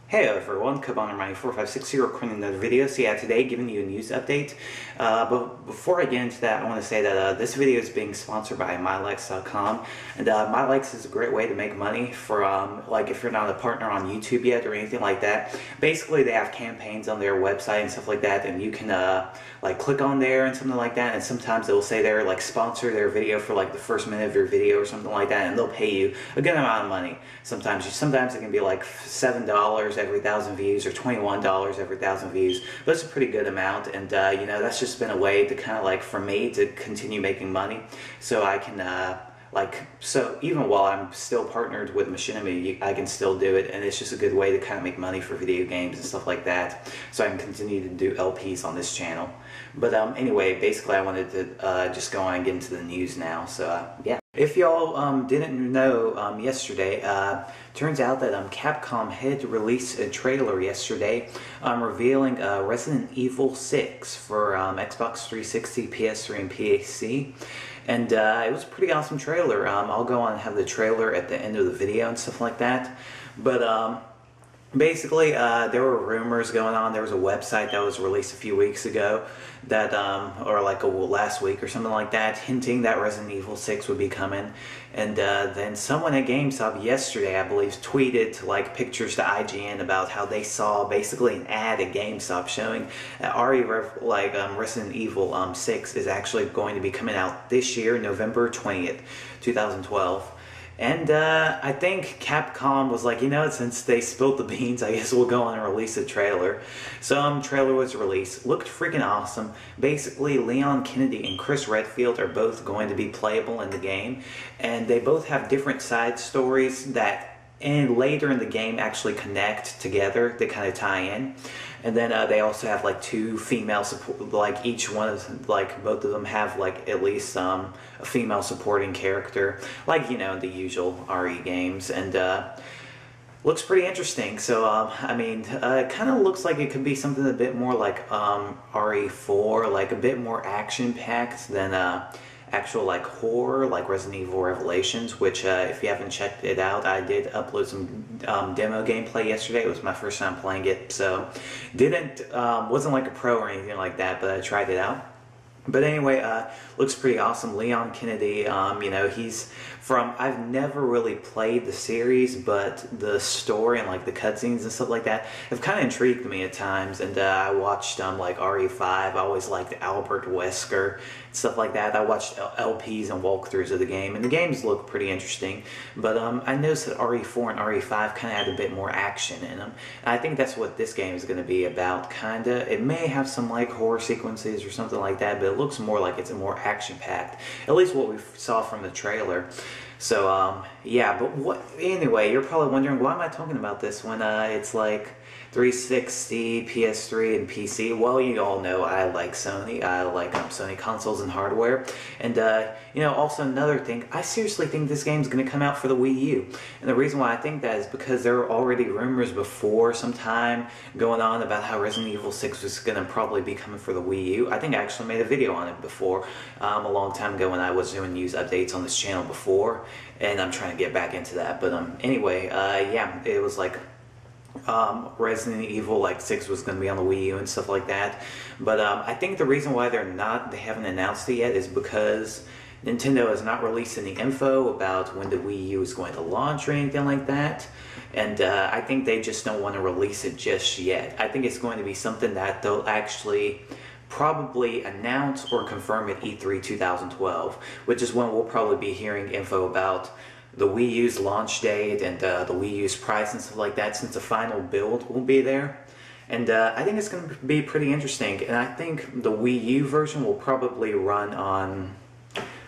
Hey everyone, Kaboner9456 recording another video. So yeah, today giving you a news update. But before I get into that, I want to say that this video is being sponsored by MyLikes.com. And MyLikes is a great way to make money for, like if you're not a partner on YouTube yet or anything like that. Basically, they have campaigns on their website and stuff like that, and you can like click on there and something like that, and sometimes they'll say they're like sponsor their video for like the first minute of your video or something like that, and they'll pay you a good amount of money. Sometimes it can be like $7 every 1,000 views or $21 every 1,000 views, but it's a pretty good amount. And you know, that's just been a way to kind of like for me to continue making money, so I can so even while I'm still partnered with Machinima, I can still do it, and it's just a good way to kind of make money for video games and stuff like that, so I can continue to do LPs on this channel. But anyway, basically I wanted to just go on and get into the news now. So yeah. If y'all didn't know, yesterday, turns out that Capcom had released a trailer yesterday revealing Resident Evil 6 for Xbox 360, PS3, and PC. And it was a pretty awesome trailer. I'll go on and have the trailer at the end of the video and stuff like that. But basically, there were rumors going on. There was a website that was released a few weeks ago that, or like last week or something like that, hinting that Resident Evil 6 would be coming. And then someone at GameStop yesterday, I believe, tweeted like pictures to IGN about how they saw basically an ad at GameStop showing that Resident Evil 6 is actually going to be coming out this year, November 20th, 2012. And I think Capcom was like, you know, since they spilled the beans, I guess we'll go on and release a trailer. So trailer was released. Looked freaking awesome. Basically, Leon Kennedy and Chris Redfield are both going to be playable in the game. And they both have different side stories that and later in the game actually connect together. They kind of tie in. And then they also have like two female support, like each one of, like both of them have like at least a female supporting character, like, you know, the usual RE games. And looks pretty interesting. So I mean, it kind of looks like it could be something a bit more like RE4, like a bit more action packed than actual like horror, like Resident Evil Revelations, which if you haven't checked it out, I did upload some demo gameplay yesterday. It was my first time playing it, so wasn't like a pro or anything like that, but I tried it out. But anyway, looks pretty awesome. Leon Kennedy, you know, he's from, I've never really played the series, but the story and like the cutscenes and stuff like that have kind of intrigued me at times. And I watched like RE5, I always liked Albert Wesker, stuff like that. I watched LPs and walkthroughs of the game, and the games look pretty interesting. But I noticed that RE4 and RE5 kind of had a bit more action in them. And I think that's what this game is going to be about, kind of. It may have some like horror sequences or something like that, but it looks more like it's a more action-packed, at least what we saw from the trailer. So yeah, but anyway, you're probably wondering, why am I talking about this when it's like 360, PS3, and PC? Well, you all know I like Sony. I like Sony consoles and hardware. And you know, also another thing, I seriously think this game's going to come out for the Wii U. And the reason why I think that is because there were already rumors before some time going on about how Resident Evil 6 was going to probably be coming for the Wii U. I think I actually made a video on it before, a long time ago when I was doing news updates on this channel before, and I'm trying to get back into that. But anyway, yeah, it was like Resident Evil like 6 was going to be on the Wii U and stuff like that. But I think the reason why they haven't announced it yet is because Nintendo has not released any info about when the Wii U is going to launch or anything like that. And I think they just don't want to release it just yet. I think it's going to be something that they'll actually probably announce or confirm at E3 2012, which is when we'll probably be hearing info about the Wii U's launch date and the Wii U's price and stuff like that, since the final build will be there. And I think it's going to be pretty interesting. And I think the Wii U version will probably run on,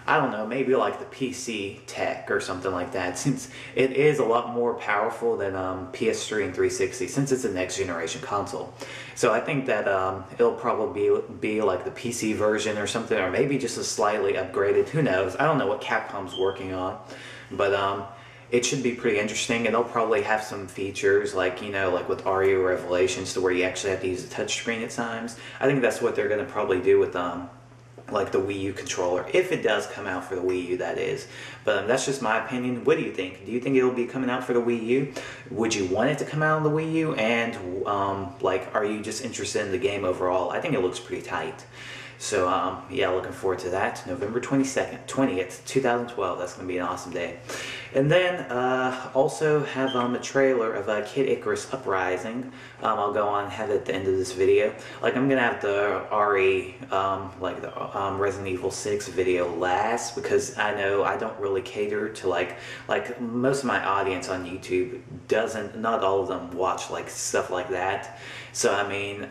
I don't know, maybe like the PC tech or something like that, since it is a lot more powerful than PS3 and 360, since it's a next generation console. So I think that it'll probably be like the PC version or something, or maybe just a slightly upgraded, who knows. I don't know what Capcom's working on, but it should be pretty interesting, and they'll probably have some features like, you know, like with RE Revelations, to where you actually have to use a touchscreen at times. I think that's what they're going to probably do with like the Wii U controller, if it does come out for the Wii U, that is. But that's just my opinion. What do you think? Do you think it'll be coming out for the Wii U? Would you want it to come out on the Wii U? And like, are you just interested in the game overall? I think it looks pretty tight. So yeah, looking forward to that. November 20th, 2012. That's going to be an awesome day. And then also have a trailer of Kid Icarus Uprising. I'll go on and have it at the end of this video. Like, I'm going to have the like the Resident Evil 6 video last, because I know I don't really cater to like most of my audience on YouTube doesn't, not all of them watch like stuff like that. So I mean,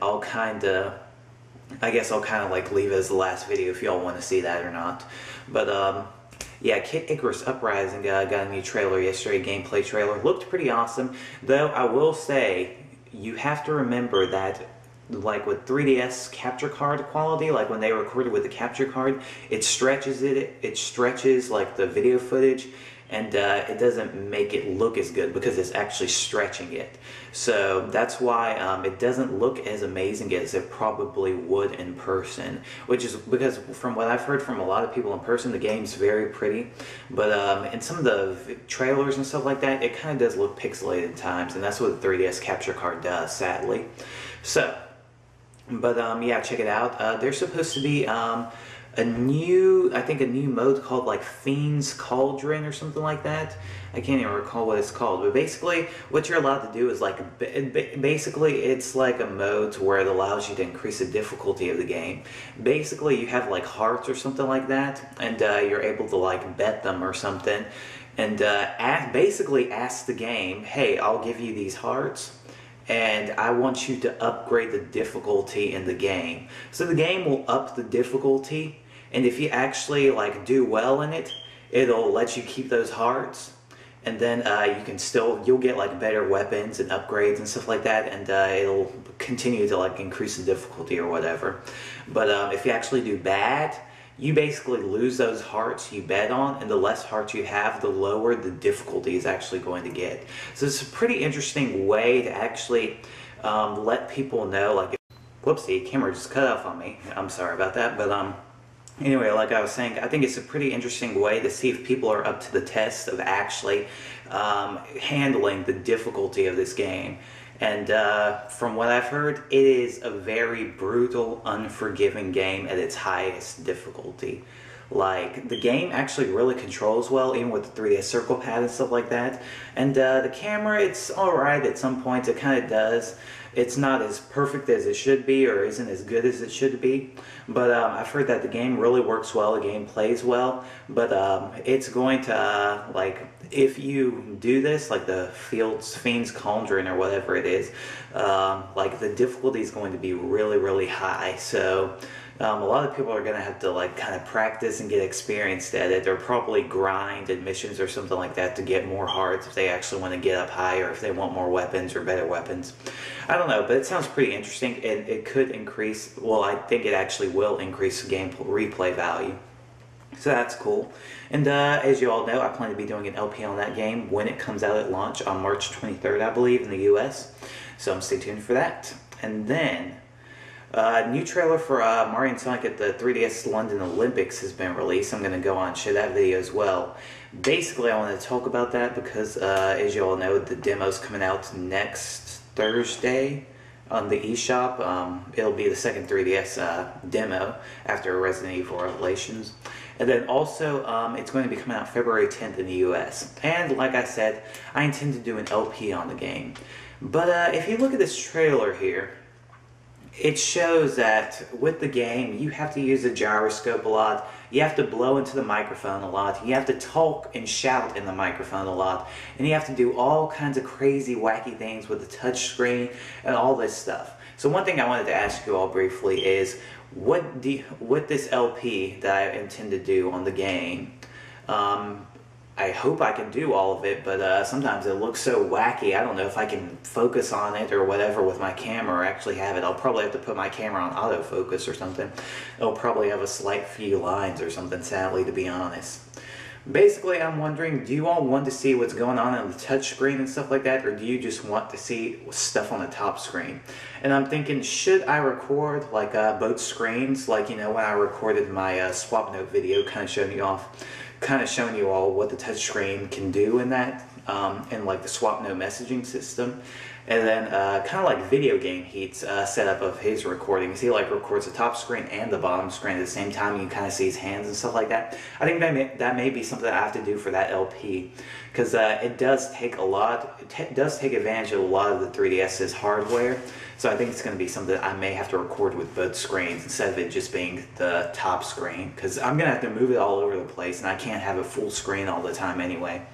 I guess I'll kind of like leave it as the last video if y'all want to see that or not. But yeah, Kid Icarus Uprising got a new trailer yesterday, gameplay trailer. Looked pretty awesome, though I will say, you have to remember that like with 3DS capture card quality, like when they recorded with the capture card, it stretches like the video footage, and it doesn't make it look as good because it's actually stretching it. So that's why it doesn't look as amazing as it probably would in person, which is because from what I've heard from a lot of people in person, the game's very pretty, but in some of the trailers and stuff like that, it kind of does look pixelated at times, and that's what the 3DS capture card does, sadly. So, but yeah, check it out. There's supposed to be a new mode called like Fiend's Cauldron or something like that. I can't even recall what it's called, but basically what you're allowed to do is like, basically it's like a mode where it allows you to increase the difficulty of the game. Basically you have like hearts or something like that, and you're able to like bet them or something, and basically ask the game, hey, I'll give you these hearts, and I want you to upgrade the difficulty in the game. So the game will up the difficulty, and if you actually like do well in it, it'll let you keep those hearts, and then you'll get like better weapons and upgrades and stuff like that, and it'll continue to like increase the difficulty or whatever. But if you actually do bad, you basically lose those hearts you bet on, and the less hearts you have, the lower the difficulty is actually going to get. So it's a pretty interesting way to actually let people know, like, whoopsie, camera just cut off on me. I'm sorry about that, but anyway, like I was saying, I think it's a pretty interesting way to see if people are up to the test of actually handling the difficulty of this game. And from what I've heard, it is a very brutal, unforgiving game at its highest difficulty. Like, the game actually really controls well, even with the 3DS circle pad and stuff like that. And the camera, it's alright at some points, it kind of does. It's not as perfect as it should be, or isn't as good as it should be. But I've heard that the game really works well, the game plays well. But it's going to, like, if you do this, like the Fiend's Cauldron or whatever it is, like the difficulty is going to be really, really high. So a lot of people are going to have to like kind of practice and get experienced at it, or probably grind admissions or something like that to get more hearts if they actually want to get up higher, if they want more weapons or better weapons. I don't know, but it sounds pretty interesting, and it could increase, well, I think it actually will increase game replay value. So that's cool. And as you all know, I plan to be doing an LP on that game when it comes out at launch on March 23rd, I believe, in the US. So stay tuned for that. And then new trailer for Mario and Sonic at the 3DS London Olympics has been released. I'm going to go on and show that video as well. Basically, I want to talk about that because, as you all know, the demo's coming out next Thursday on the eShop. It'll be the second 3DS demo after Resident Evil Revelations. And then also, it's going to be coming out February 10th in the US. And like I said, I intend to do an LP on the game. But if you look at this trailer here, it shows that with the game, you have to use the gyroscope a lot. You have to blow into the microphone a lot. You have to talk and shout in the microphone a lot. And you have to do all kinds of crazy, wacky things with the touch screen and all this stuff. So one thing I wanted to ask you all briefly is, with this LP that I intend to do on the game, I hope I can do all of it, but sometimes it looks so wacky, I don't know if I can focus on it or whatever with my camera or actually have it. I'll probably have to put my camera on autofocus or something. It'll probably have a slight few lines or something, sadly, to be honest. Basically, I'm wondering, do you all want to see what's going on the touch screen and stuff like that, or do you just want to see stuff on the top screen? And I'm thinking, should I record like both screens, like, you know, when I recorded my swap note video, kind of showing you all what the touch screen can do in that, and like the swap note messaging system. And then kind of like Video Game Heat's setup of his recordings. He like records the top screen and the bottom screen at the same time. You can kind of see his hands and stuff like that. I think that may be something I have to do for that LP, because it does take advantage of a lot of the 3DS's hardware. So I think it's going to be something I may have to record with both screens instead of it just being the top screen, because I'm going to have to move it all over the place, and I can't have a full screen all the time anyway.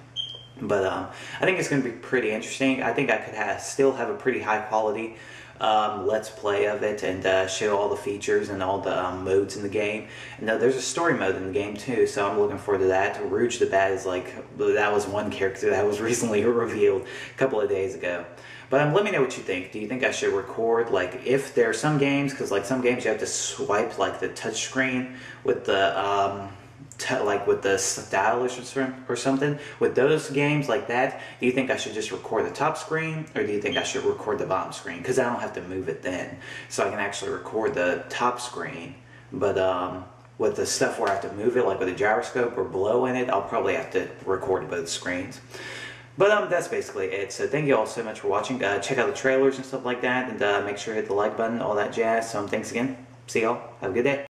But I think it's going to be pretty interesting. I think I could still have a pretty high quality let's play of it, and show all the features and all the modes in the game. And there's a story mode in the game too, so I'm looking forward to that. Rouge the Bat is that was one character that was recently revealed a couple of days ago. But let me know what you think. Do you think I should record, like, if there are some games, because like some games you have to swipe like the touch screen with the with the stylus or something. With those games like that, do you think I should just record the top screen, or do you think I should record the bottom screen? Because I don't have to move it then, so I can actually record the top screen. But with the stuff where I have to move it, like with a gyroscope or blow in it, I'll probably have to record both screens. But that's basically it. So thank you all so much for watching. Check out the trailers and stuff like that, and make sure to hit the like button, all that jazz. So thanks again. See y'all. Have a good day.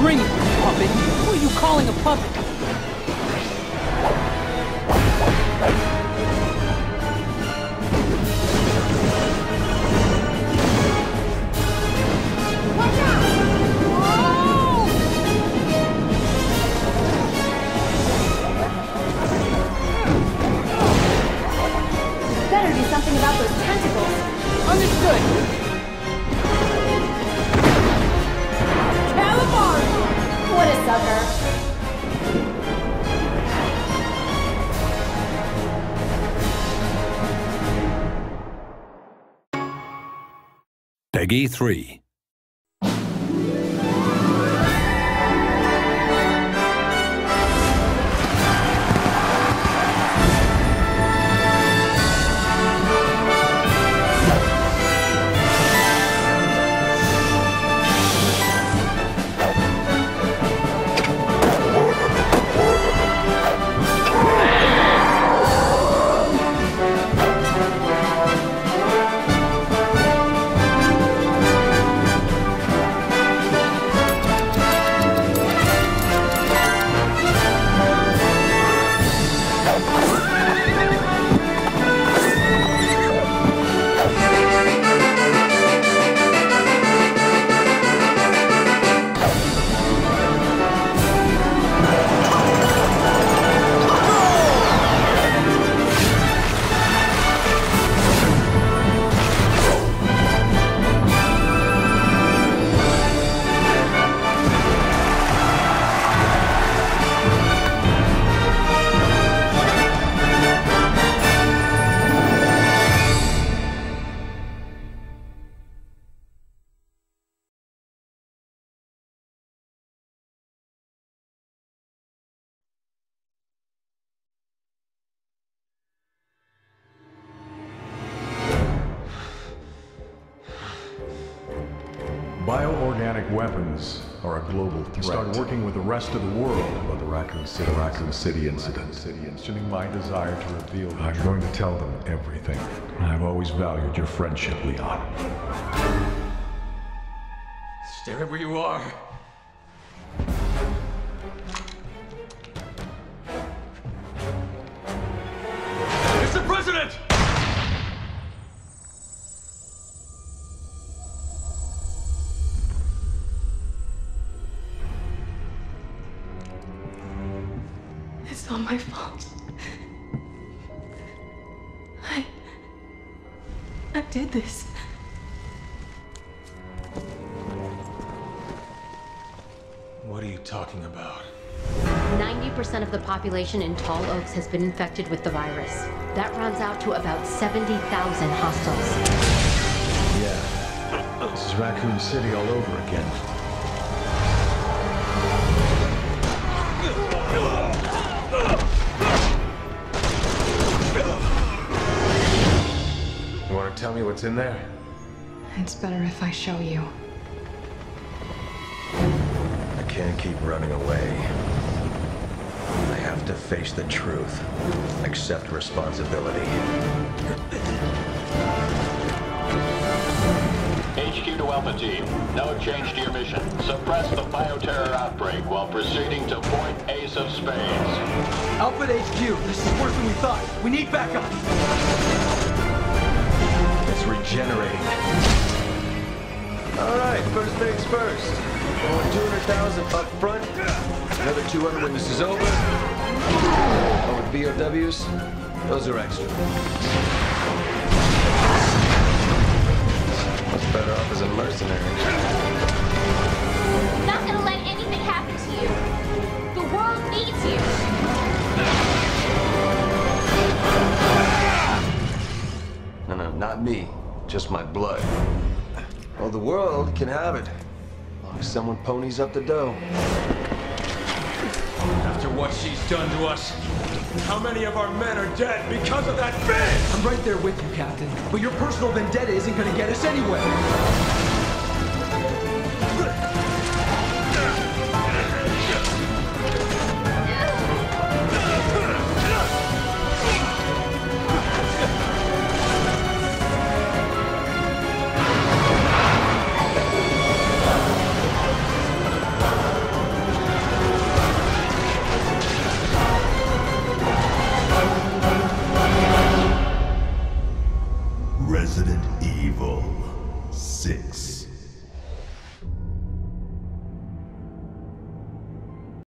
Bring it, puppet! Who are you calling a puppet? Watch out! Whoa! Better do something about those tentacles. Understood! What a sucker! Peggy 3. Bioorganic weapons are a global threat. Start working with the rest of the world about the Raccoon City incident. Questioning my desire to reveal. I'm going to tell them everything. I've always valued your friendship, Leon. Stay right where you are. President! It's all my fault. I did this. What are you talking about? 90% of the population in Tall Oaks has been infected with the virus. That rounds out to about 70,000 hostiles. Yeah. This is Raccoon City all over again. You want to tell me what's in there? It's better if I show you. I can't keep running away. I have to face the truth. Accept responsibility. HQ to Alpha Team. No change to your mission. Suppress the bioterror outbreak while proceeding to point Ace of Spades. Alpha to HQ, this is worse than we thought. We need backup. It's regenerating. All right, first things first. I want 200,000 up front. Another 200 when this is over. Oh, with BOWs, those are extra. Much better off as a mercenary. Not gonna let anything happen to you. The world needs you. No, not me. Just my blood. Well, the world can have it. As long as someone ponies up the dough. After what she's done to us, how many of our men are dead because of that bitch? I'm right there with you, Captain. But your personal vendetta isn't gonna get us anywhere. Resident Evil 6.